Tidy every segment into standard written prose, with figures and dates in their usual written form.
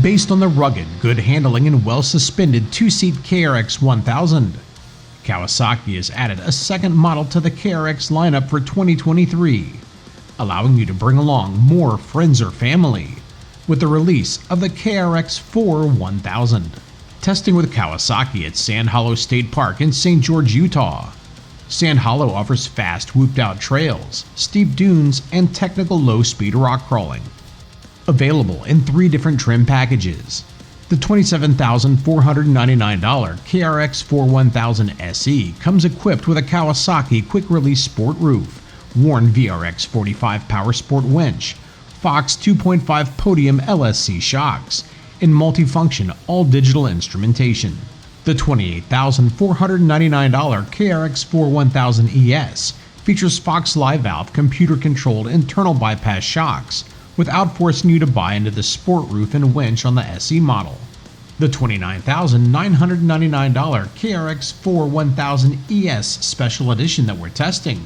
Based on the rugged, good handling and well-suspended two-seat KRX 1000, Kawasaki has added a second model to the KRX lineup for 2023, allowing you to bring along more friends or family with the release of the KRX4 1000. Testing with Kawasaki at Sand Hollow State Park in St. George, Utah. Sand Hollow offers fast, whooped-out trails, steep dunes, and technical low-speed rock crawling. Available in 3 different trim packages. The $27,499 KRX4 1000 SE comes equipped with a Kawasaki quick-release sport roof, Warn VRX 45 Power Sport winch, Fox 2.5 Podium LSC shocks, and multifunction all-digital instrumentation. The $28,499 KRX4 1000 ES features Fox Live Valve computer-controlled internal bypass shocks, without forcing you to buy into the sport roof and winch on the SE model. The $29,999 KRX4 1000 ES Special Edition that we're testing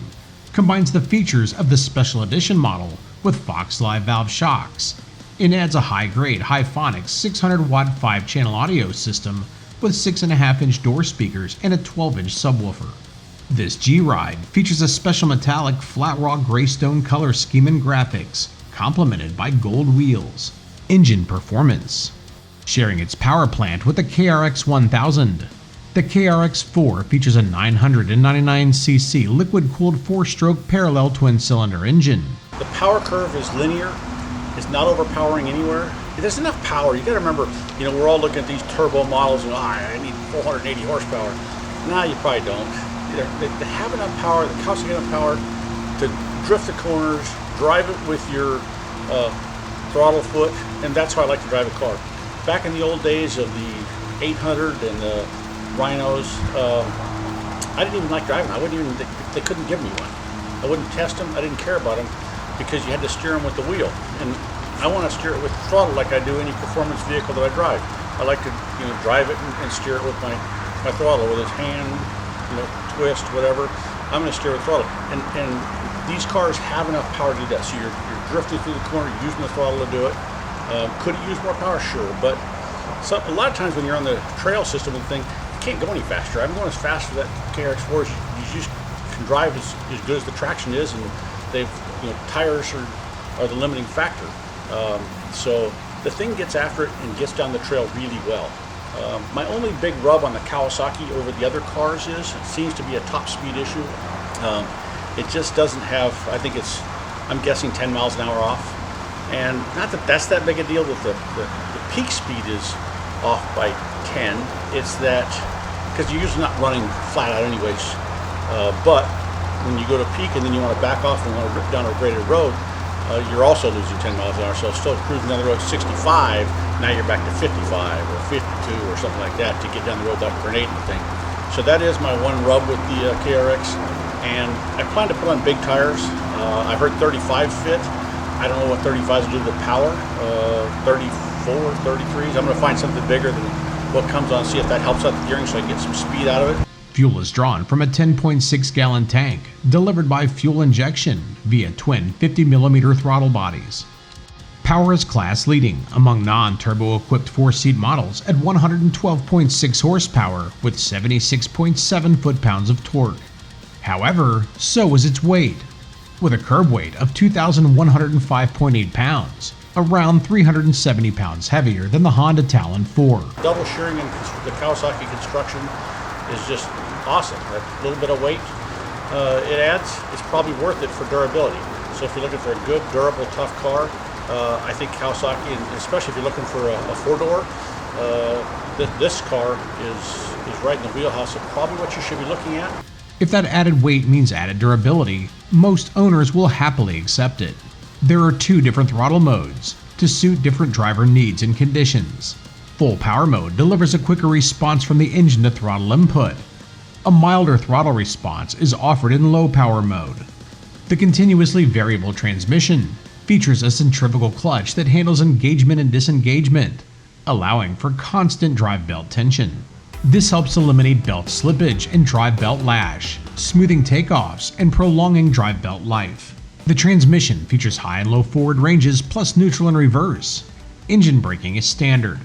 combines the features of the Special Edition model with Fox Live Valve shocks and adds a high-grade Hiphonics 600-watt 5-channel audio system with 6.5-inch door speakers and a 12-inch subwoofer. This G-Ride features a special metallic flat rock graystone color scheme and graphics, complemented by gold wheels. Engine performance. Sharing its power plant with the KRX 1000, the KRX4 features a 999cc liquid-cooled 4-stroke parallel twin-cylinder engine. The power curve is linear. It's not overpowering anywhere. There's enough power. You got to remember, we're all looking at these turbo models and I need 480 horsepower. Nah, you probably don't. They have enough power. The Kawasaki enough power to drift the corners, drive it with your throttle foot, and that's how I like to drive a car. Back in the old days of the 800 and the Rhinos, I didn't even like driving. They couldn't give me one. I wouldn't test them. I didn't care about them because you had to steer them with the wheel. And I want to steer it with the throttle like I do any performance vehicle that I drive. I like to drive it and steer it with my throttle, with its hand, twist, whatever. I'm going to steer with throttle. And these cars have enough power to do that. So you're drifting through the corner, using the throttle to do it. Could it use more power? Sure. But a lot of times when you're on the trail system and thing, you can't go any faster. I'm going as fast as that KRX4 as you just can drive as good as the traction is, and tires are the limiting factor. So the thing gets after it and gets down the trail really well. My only big rub on the Kawasaki over the other cars is it seems to be a top speed issue. It just doesn't have, I'm guessing 10 miles an hour off. And not that that's that big a deal that the peak speed is off by 10. It's that, because you're usually not running flat out anyways, but when you go to peak and then you want to back off and want to rip down a graded road, you're also losing 10 miles an hour. So still cruising down the road at 65, now you're back to 55 or 52 or something like that to get down the road without grenading the thing. So that is my one rub with the KRX. And I plan to put on big tires. I've heard 35 fit. I don't know what 35s will do to the power. 34, 33s. I'm going to find something bigger than what comes on, see if that helps out the gearing so I can get some speed out of it. Fuel is drawn from a 10.6-gallon tank, delivered by fuel injection via twin 50mm throttle bodies. Power is class-leading among non-turbo equipped 4-seat models at 112.6 horsepower with 76.7 foot-pounds of torque. However, so is its weight, with a curb weight of 2,105.8 pounds, around 370 pounds heavier than the Honda Talon 4. Double shearing in the Kawasaki construction is just awesome. That little bit of weight it adds, it's probably worth it for durability. So if you're looking for a good, durable, tough car, I think Kawasaki, and especially if you're looking for a four-door, this car is right in the wheelhouse of probably what you should be looking at. If that added weight means added durability, most owners will happily accept it. There are 2 different throttle modes to suit different driver needs and conditions. Full power mode delivers a quicker response from the engine to throttle input. A milder throttle response is offered in low power mode. The continuously variable transmission features a centrifugal clutch that handles engagement and disengagement, allowing for constant drive belt tension. This helps eliminate belt slippage and drive belt lash, smoothing takeoffs and prolonging drive belt life. The transmission features high and low forward ranges plus neutral and reverse. Engine braking is standard.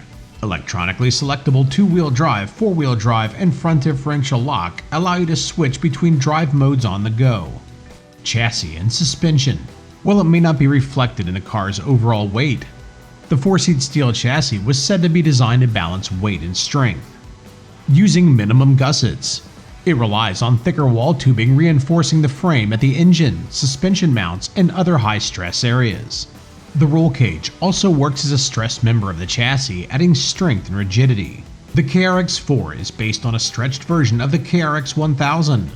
Electronically selectable two-wheel drive, four-wheel drive, and front differential lock allow you to switch between drive modes on the go. Chassis and suspension. While it may not be reflected in the car's overall weight, the four-seat steel chassis was said to be designed to balance weight and strength. Using minimum gussets. It relies on thicker wall tubing reinforcing the frame at the engine, suspension mounts, and other high-stress areas. The roll cage also works as a stress member of the chassis, adding strength and rigidity. The KRX4 is based on a stretched version of the KRX1000.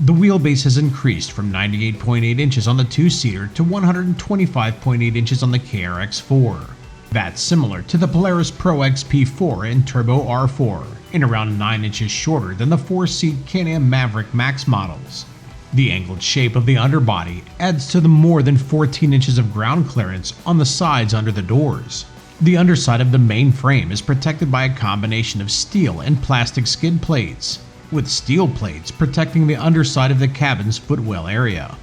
The wheelbase has increased from 98.8 inches on the two-seater to 125.8 inches on the KRX4. That's similar to the Polaris Pro XP4 and Turbo R4, and around 9 inches shorter than the four-seat Can-Am Maverick Max models. The angled shape of the underbody adds to the more than 14 inches of ground clearance on the sides under the doors. The underside of the main frame is protected by a combination of steel and plastic skid plates, with steel plates protecting the underside of the cabin's footwell area.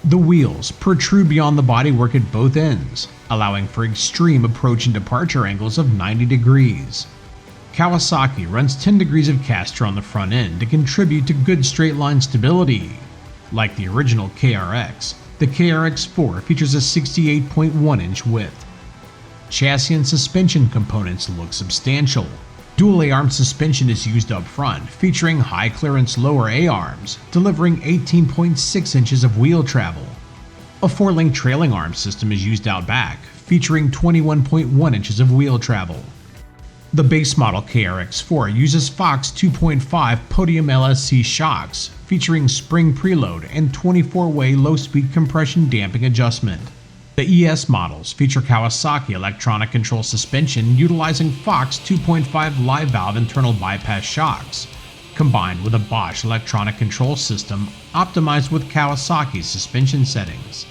The wheels protrude beyond the bodywork at both ends, allowing for extreme approach and departure angles of 90 degrees. Kawasaki runs 10 degrees of caster on the front end to contribute to good straight line stability. Like the original KRX, the KRX4 features a 68.1-inch width. Chassis and suspension components look substantial. Dual A-arm suspension is used up front, featuring high-clearance lower A-arms, delivering 18.6 inches of wheel travel. A 4-link trailing arm system is used out back, featuring 21.1 inches of wheel travel. The base model KRX4 uses Fox 2.5 Podium LSC shocks, featuring spring preload and 24-way low-speed compression damping adjustment. The ES models feature Kawasaki electronic control suspension utilizing Fox 2.5 live valve internal bypass shocks, combined with a Bosch electronic control system optimized with Kawasaki's suspension settings.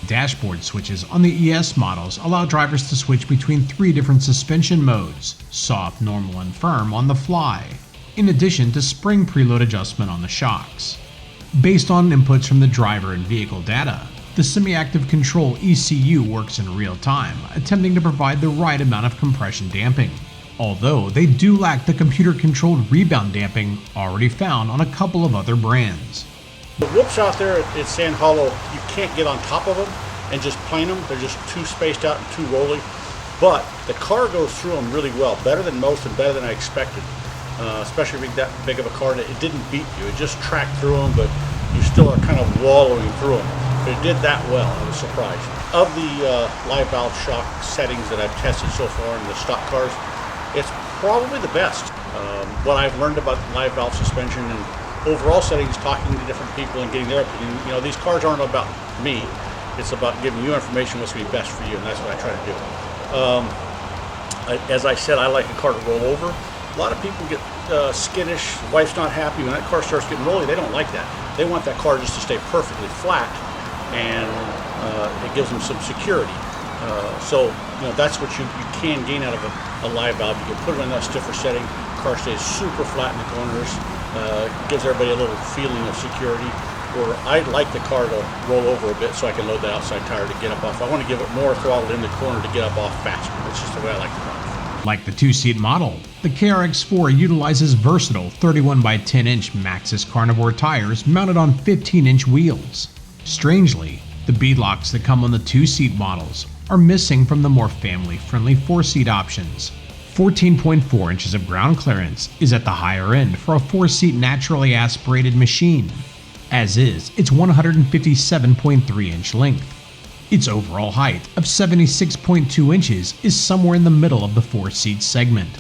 Dashboard switches on the ES models allow drivers to switch between 3 different suspension modes, soft, normal, and firm on the fly, in addition to spring preload adjustment on the shocks. Based on inputs from the driver and vehicle data, the semi-active control ECU works in real time, attempting to provide the right amount of compression damping, although they do lack the computer-controlled rebound damping already found on a couple of other brands. The whoops out there at Sand Hollow, you can't get on top of them and just plane them. They're just too spaced out and too rolly. But the car goes through them really well, better than most and better than I expected. Especially being that big of a car, that it didn't beat you. It just tracked through them, but you still are kind of wallowing through them. But it did that well. I was surprised. Of the live valve shock settings that I've tested so far in the stock cars, it's probably the best. What I've learned about live valve suspension and overall settings, talking to different people and getting their opinion. You know, these cars aren't about me. It's about giving you information what's going to be best for you, and that's what I try to do. As I said, I like a car to roll over. A lot of people get skittish. Wife's not happy when that car starts getting rolly. They don't like that. They want that car just to stay perfectly flat, and it gives them some security. So, you know, that's what you can gain out of a live valve. You can put it in that stiffer setting. The car stays super flat in the corners. Gives everybody a little feeling of security. Or I'd like the car to roll over a bit so I can load the outside tire to get up off. I want to give it more throttle in the corner to get up off faster. That's just the way I like to drive. Like the two-seat model, the KRX4 utilizes versatile 31 by 10-inch Maxxis carnivore tires mounted on 15-inch wheels. Strangely, the beadlocks that come on the two-seat models are missing from the more family-friendly four-seat options. 14.4 inches of ground clearance is at the higher end for a four-seat naturally aspirated machine, as is its 157.3-inch length. Its overall height of 76.2 inches is somewhere in the middle of the four-seat segment.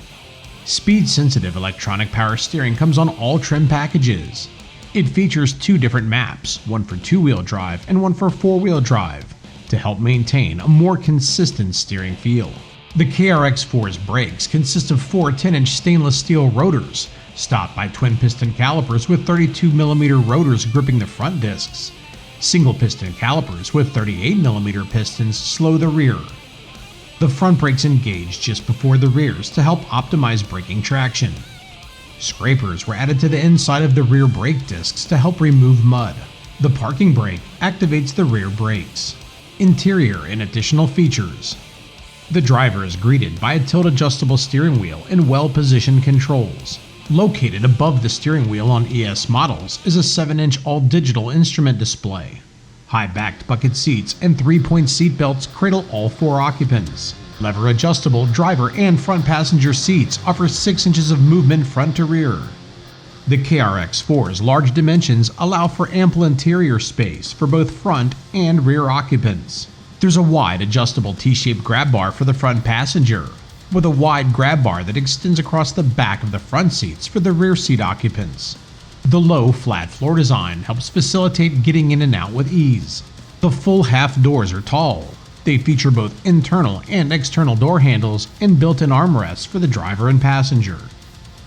Speed-sensitive electronic power steering comes on all trim packages. It features 2 different maps, one for two-wheel drive and one for four-wheel drive, to help maintain a more consistent steering feel. The KRX4's brakes consist of 4 10-inch stainless steel rotors, stopped by twin-piston calipers with 32mm rotors gripping the front discs. Single-piston calipers with 38mm pistons slow the rear. The front brakes engage just before the rears to help optimize braking traction. Scrapers were added to the inside of the rear brake discs to help remove mud. The parking brake activates the rear brakes. Interior and additional features. The driver is greeted by a tilt-adjustable steering wheel and well-positioned controls. Located above the steering wheel on ES models is a 7-inch all-digital instrument display. High-backed bucket seats and 3-point seat belts cradle all 4 occupants. Lever-adjustable driver and front passenger seats offer 6 inches of movement front to rear. The KRX4's large dimensions allow for ample interior space for both front and rear occupants. There's a wide adjustable T-shaped grab bar for the front passenger, with a wide grab bar that extends across the back of the front seats for the rear seat occupants. The low, flat floor design helps facilitate getting in and out with ease. The full half doors are tall. They feature both internal and external door handles and built-in armrests for the driver and passenger.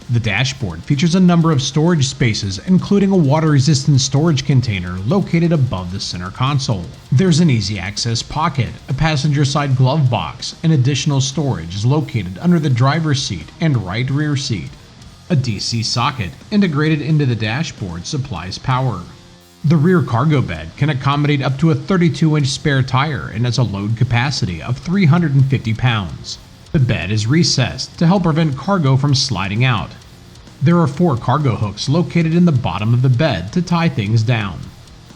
The dashboard features a number of storage spaces, including a water-resistant storage container located above the center console. There's an easy-access pocket, a passenger-side glove box, and additional storage is located under the driver's seat and right rear seat. A DC socket integrated into the dashboard supplies power. The rear cargo bed can accommodate up to a 32-inch spare tire and has a load capacity of 350 pounds. The bed is recessed to help prevent cargo from sliding out. There are 4 cargo hooks located in the bottom of the bed to tie things down.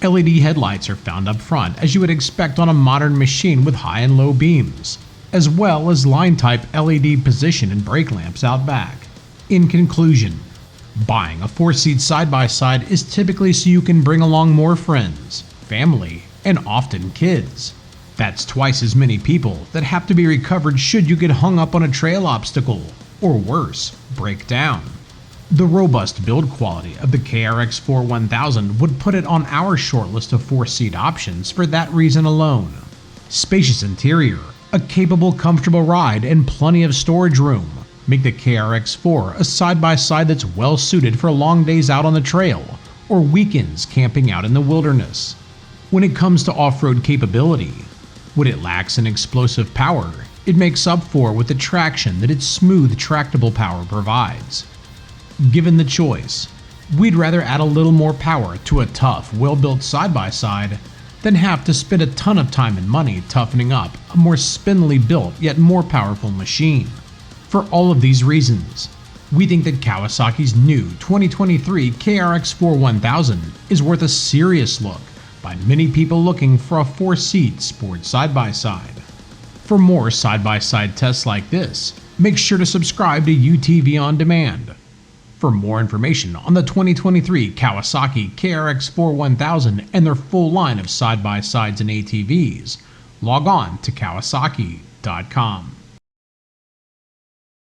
LED headlights are found up front, as you would expect on a modern machine with high and low beams, as well as line-type LED position and brake lamps out back. In conclusion, buying a 4-seat side-by-side is typically so you can bring along more friends, family, and often kids. That's twice as many people that have to be recovered should you get hung up on a trail obstacle, or worse, break down. The robust build quality of the KRX4 1000 would put it on our short list of 4-seat options for that reason alone. Spacious interior, a capable, comfortable ride, and plenty of storage room make the KRX4 a side-by-side that's well suited for long days out on the trail or weekends camping out in the wilderness. When it comes to off-road capability, what it lacks in explosive power, it makes up for with the traction that its smooth tractable power provides. Given the choice, we'd rather add a little more power to a tough, well-built side-by-side than have to spend a ton of time and money toughening up a more spindly built yet more powerful machine. For all of these reasons, we think that Kawasaki's new 2023 KRX4 1000 is worth a serious look by many people looking for a 4-seat sport side-by-side. For more side-by-side tests like this, make sure to subscribe to UTV On Demand. For more information on the 2023 Kawasaki KRX4 1000 and their full line of side-by-sides and ATVs, log on to Kawasaki.com.